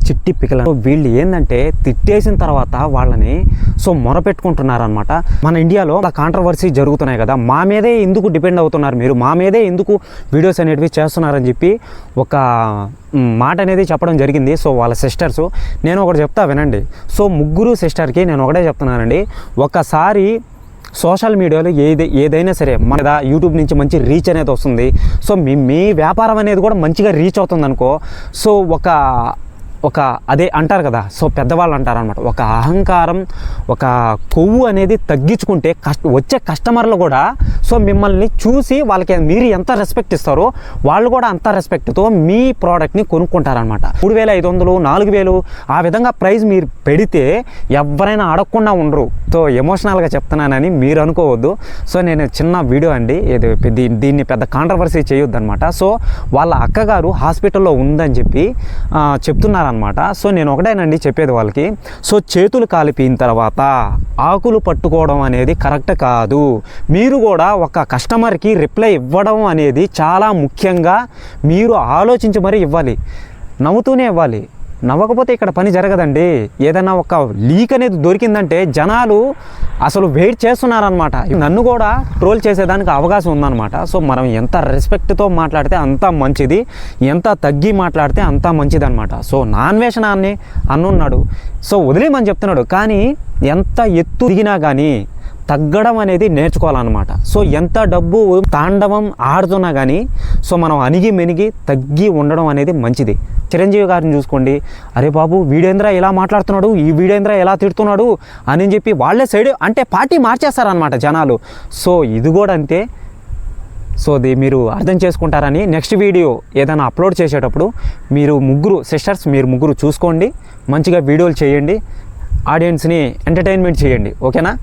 చిట్టి పిక్కల వీళ్ళు ఏంటంటే తిట్టేసిన తర్వాత వాళ్ళని మొరపెట్టుకుంటున్నారనమాట. మన ఇండియాలో కాంట్రవర్సీ జరుగుతున్నాయి కదా, మా మీదే ఎందుకు డిపెండ్ అవుతున్నారు, మీరు మా మీదే ఎందుకు వీడియోస్ అనేటివి చేస్తున్నారని చెప్పి ఒక మాట అనేది చెప్పడం జరిగింది. వాళ్ళ సిస్టర్స్, నేను ఒకటి చెప్తా వినండి. ముగ్గురు సిస్టర్కి నేను ఒకటే చెప్తున్నానండి, ఒకసారి సోషల్ మీడియాలో ఏదైనా సరే మన యూట్యూబ్ నుంచి మంచి రీచ్ అనేది వస్తుంది. మీ వ్యాపారం అనేది కూడా మంచిగా రీచ్ అవుతుంది అనుకో. ఒక అదే అంటారు కదా, పెద్దవాళ్ళు అంటారనమాట, ఒక అహంకారం, ఒక కొవ్వు అనేది తగ్గించుకుంటే వచ్చే కస్టమర్లు కూడా మిమ్మల్ని చూసి వాళ్ళకి మీరు ఎంత రెస్పెక్ట్ ఇస్తారో వాళ్ళు కూడా అంత రెస్పెక్ట్తో మీ ప్రోడక్ట్ని కొనుక్కుంటారనమాట. 3500, 4000 ఆ విధంగా ప్రైస్ మీరు పెడితే ఎవరైనా అడగకుండా ఉండరు. ఎమోషనల్గా చెప్తున్నానని మీరు అనుకోవద్దు. నేను చిన్న వీడియో అండి, దీన్ని పెద్ద కాంట్రవర్సీ చేయొద్దు అనమాట. వాళ్ళ అక్కగారు హాస్పిటల్లో ఉందని చెప్పి చెప్తున్నారు అనమాట. నేను ఒకటేనండి చెప్పేది వాళ్ళకి, చేతులు కాలిపోయిన తర్వాత ఆకులు పట్టుకోవడం అనేది కరెక్ట్ కాదు. మీరు కూడా ఒక కస్టమర్కి రిప్లై ఇవ్వడం అనేది చాలా ముఖ్యంగా మీరు ఆలోచించి మరీ ఇవ్వాలి, నవ్వుతూనే ఇవ్వాలి. నవ్వకపోతే ఇక్కడ పని జరగదండి. ఏదైనా ఒక లీక్ అనేది దొరికిందంటే జనాలు అసలు వెయిట్ చేస్తున్నారనమాట. నన్ను కూడా ట్రోల్ చేసేదానికి అవకాశం ఉందన్నమాట. మనం ఎంత రెస్పెక్ట్తో మాట్లాడితే అంత మంచిది, ఎంత తగ్గి మాట్లాడితే అంత మంచిది అనమాట. నాన్వేషణాన్ని అన్నున్నాడు, వదిలేమని చెప్తున్నాడు. కానీ ఎంత ఎత్తు దిగినా కానీ తగ్గడం అనేది నేర్చుకోవాలన్నమాట. ఎంత డబ్బు తాండవం ఆడుతున్నా కానీ మనం అణిగి మెనిగి తగ్గి ఉండడం అనేది మంచిది. చిరంజీవి గారిని చూసుకోండి, అరే బాబు వీడేంద్ర ఇలా మాట్లాడుతున్నాడు, ఈ వీడేంద్ర ఎలా తిడుతున్నాడు అని చెప్పి వాళ్ళే సైడ్ అంటే పార్టీ మార్చేస్తారనమాట జనాలు. ఇది కూడా అంతే. మీరు అర్థం చేసుకుంటారని నెక్స్ట్ వీడియో ఏదైనా అప్లోడ్ చేసేటప్పుడు మీరు ముగ్గురు చూసుకోండి, మంచిగా వీడియోలు చేయండి, ఆడియన్స్ని ఎంటర్టైన్మెంట్ చేయండి. ఓకేనా?